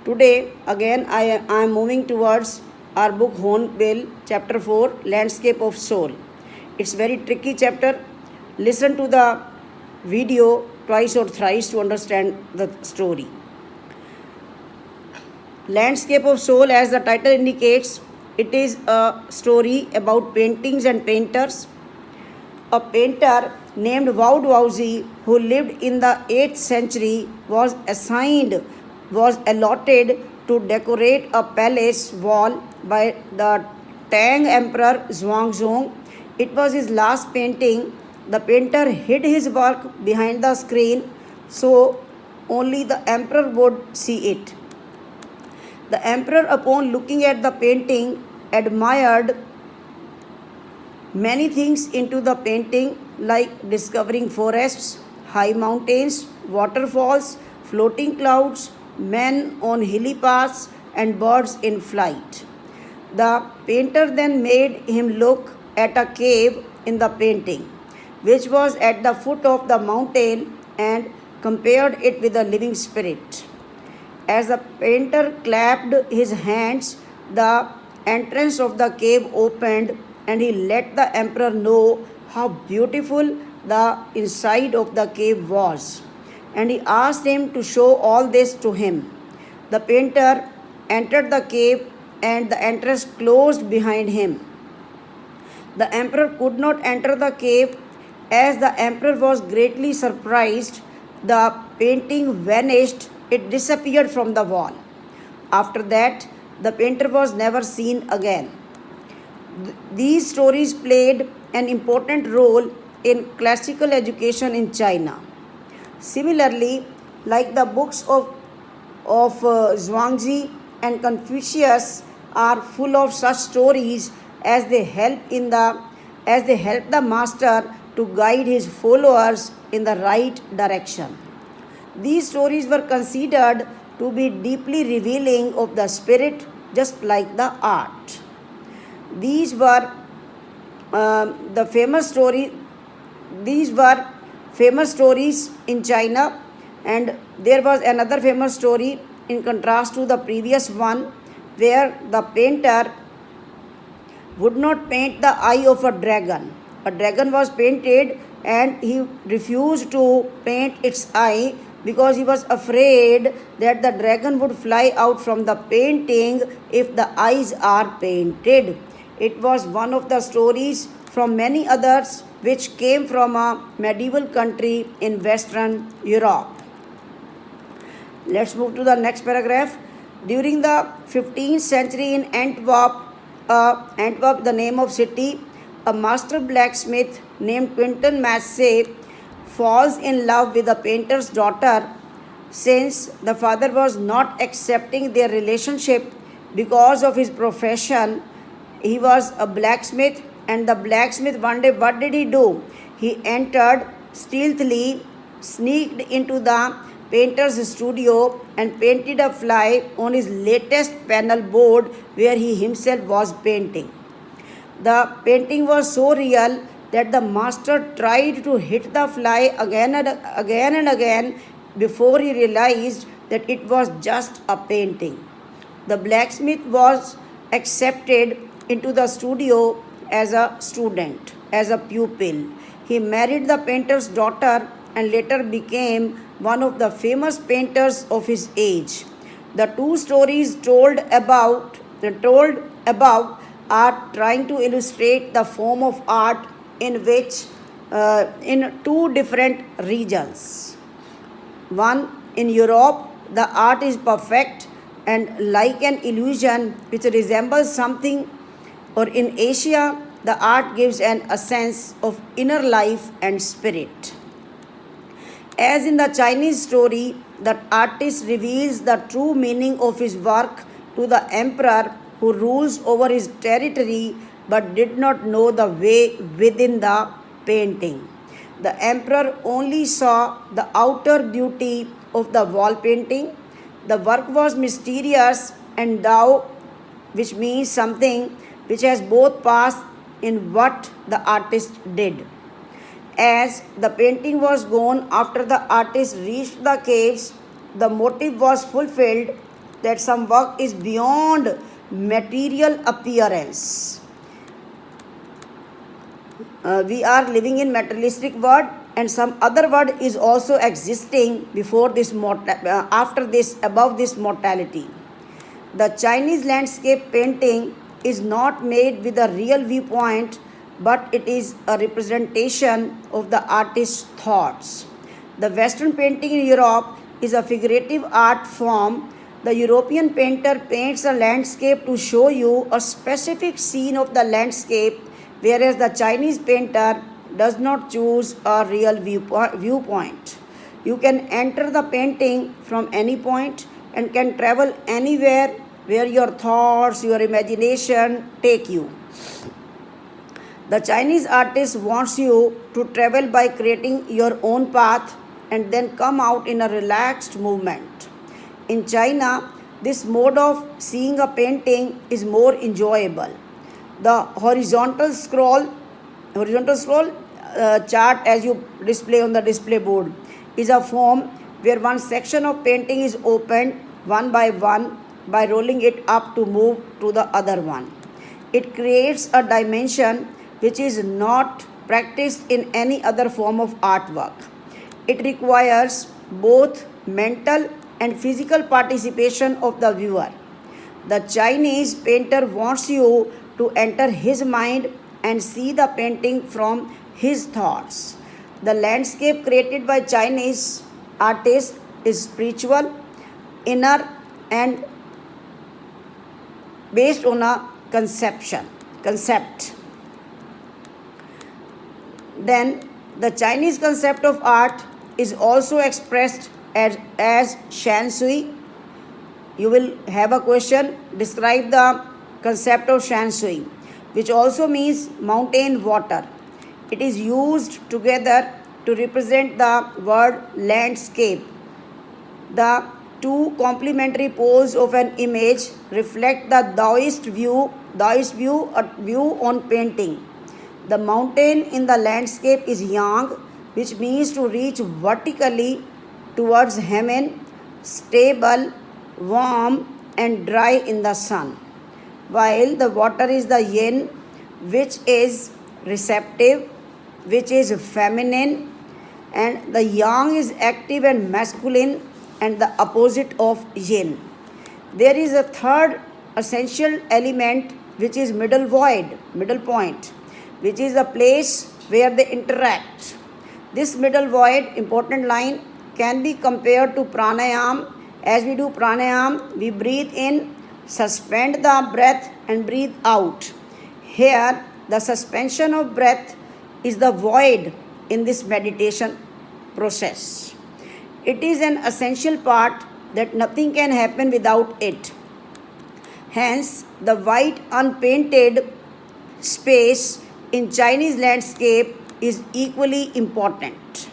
Today, again, I am moving towards our book Hornbill, chapter 4, Landscape of Soul. It's very tricky chapter. Listen to the video twice or thrice to understand the story. Landscape of Soul, as the title indicates, it is a story about paintings and painters. A painter named Woud Wouzi, who lived in the 8th century, was allotted to decorate a palace wall by the Tang Emperor Zhuangzong. It was his last painting. The painter hid his work behind the screen so only the emperor would see it. The emperor, upon looking at the painting, admired many things into the painting, like discovering forests, high mountains, waterfalls, floating clouds, men on hilly paths, and birds in flight. The painter then made him look at a cave in the painting, which was at the foot of the mountain, and compared it with a living spirit. As the painter clapped his hands, the entrance of the cave opened, and he let the emperor know how beautiful the inside of the cave was. And he asked him to show all this to him. The painter entered the cave, and the entrance closed behind him. The emperor could not enter the cave. As the emperor was greatly surprised, the painting vanished. It disappeared from the wall. After that, the painter was never seen again. These stories played an important role in classical education in China. Similarly, like the books of Zhuangzi and Confucius are full of such stories as they help the master to guide his followers in the right direction. These stories were considered to be deeply revealing of the spirit, just like the art. These were the famous story. These were famous stories in China, and there was another famous story in contrast to the previous one, where the painter would not paint the eye of a dragon. A dragon was painted, and he refused to paint its eye because he was afraid that the dragon would fly out from the painting if the eyes are painted. It was one of the stories from many others which came from a medieval country in Western Europe. Let's move to the next paragraph. During the 15th century in Antwerp, the name of city, a master blacksmith named Quentin Massey falls in love with the painter's daughter. Since the father was not accepting their relationship because of his profession, he was a blacksmith, and the blacksmith one day, what did he do? He entered stealthily, sneaked into the painter's studio, and painted a fly on his latest panel board where he himself was painting. The painting was so real that the master tried to hit the fly again and again before he realized that it was just a painting. The blacksmith was accepted into the studio as a student, as a pupil. He married the painter's daughter and later became one of the famous painters of his age. The two stories told above are trying to illustrate the form of art in two different regions. One, in Europe, the art is perfect and like an illusion which resembles something, or in Asia, the art gives a sense of inner life and spirit. As in the Chinese story, the artist reveals the true meaning of his work to the emperor who rules over his territory but did not know the way within the painting. The emperor only saw the outer beauty of the wall painting. The work was mysterious and Dao, which means something which has both parts in what the artist did. As the painting was gone after the artist reached the caves, the motive was fulfilled. that some work is beyond material appearance. We are living in materialistic world, and some other world is also existing before this after this, above this mortality. The Chinese landscape painting is not made with a real viewpoint, but it is a representation of the artist's thoughts. The Western painting in Europe is a figurative art form. The European painter paints a landscape to show you a specific scene of the landscape, whereas the Chinese painter does not choose a real viewpoint. You can enter the painting from any point and can travel anywhere where your thoughts, your imagination take you. The Chinese artist wants you to travel by creating your own path and then come out in a relaxed movement. In China, this mode of seeing a painting is more enjoyable. The horizontal scroll chart, as you display on the display board, is a form where one section of painting is opened one by rolling it up to move to the other one. It creates a dimension which is not practiced in any other form of artwork. It requires both mental and physical participation of the viewer. The Chinese painter wants you to enter his mind and see the painting from his thoughts. The landscape created by Chinese artists is spiritual, inner, and based on a concept. Then the Chinese concept of art is also expressed as shan shui. You will have a question, describe the concept of shan shui, which also means mountain water. It is used together to represent the word landscape. The two complementary poles of an image reflect the Taoist view on painting. The mountain in the landscape is yang, which means to reach vertically towards heaven, stable, warm, and dry in the sun, while the water is the yin, which is receptive, which is feminine, and the yang is active and masculine, and the opposite of yin. There is a third essential element, which is middle point, which is the place where they interact. This middle void, important line, can be compared to pranayam. As we do pranayam, we breathe in, suspend the breath, and breathe out. Here, the suspension of breath is the void in this meditation process. It is an essential part that nothing can happen without it. Hence, the white unpainted space in Chinese landscape is equally important.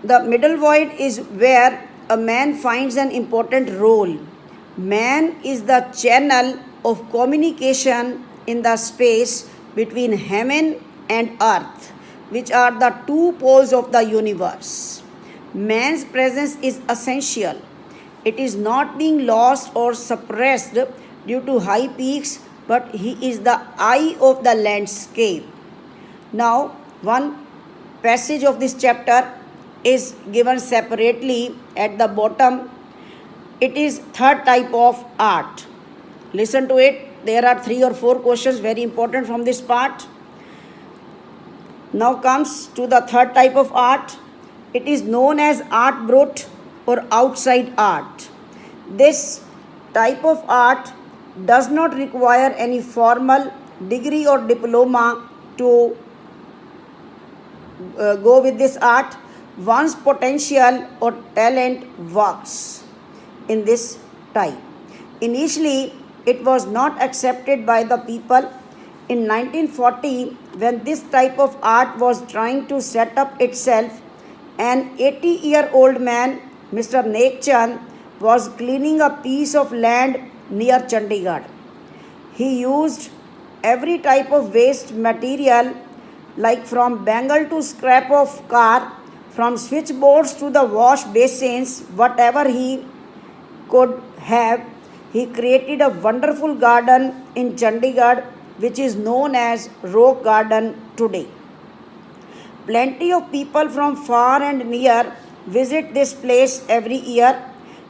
The middle void is where a man finds an important role. Man is the channel of communication in the space between heaven and earth, which are the two poles of the universe. Man's presence is essential. It is not being lost or suppressed due to high peaks, but he is the eye of the landscape. Now, one passage of this chapter is given separately at the bottom. It is third type of art. Listen to it. There are 3 or 4 questions very important from this part. Now comes to the third type of art. It is known as art brut or outside art. This type of art does not require any formal degree or diploma to go with this art. One's potential or talent works in this type. Initially, it was not accepted by the people. In 1940, when this type of art was trying to set up itself, an 80-year-old man, Mr. Nek Chand, was cleaning a piece of land near Chandigarh. He used every type of waste material, like from bangle to scrap of car, From switchboards to the wash basins, whatever he could have, he created a wonderful garden in Chandigarh, which is known as Rock Garden today. Plenty of people from far and near visit this place every year.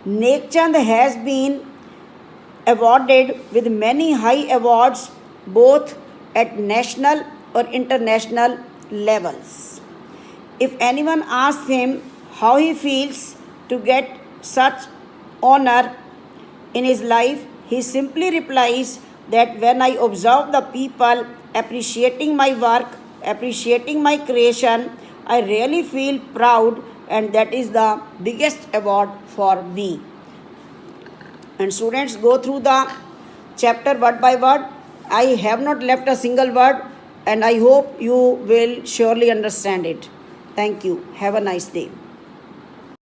Nekchand has been awarded with many high awards both at national or international levels. If anyone asks him how he feels to get such honor in his life, he simply replies that when I observe the people appreciating my work, appreciating my creation, I really feel proud, and that is the biggest award for me. And students, go through the chapter word by word. I have not left a single word, and I hope you will surely understand it. Thank you. Have a nice day.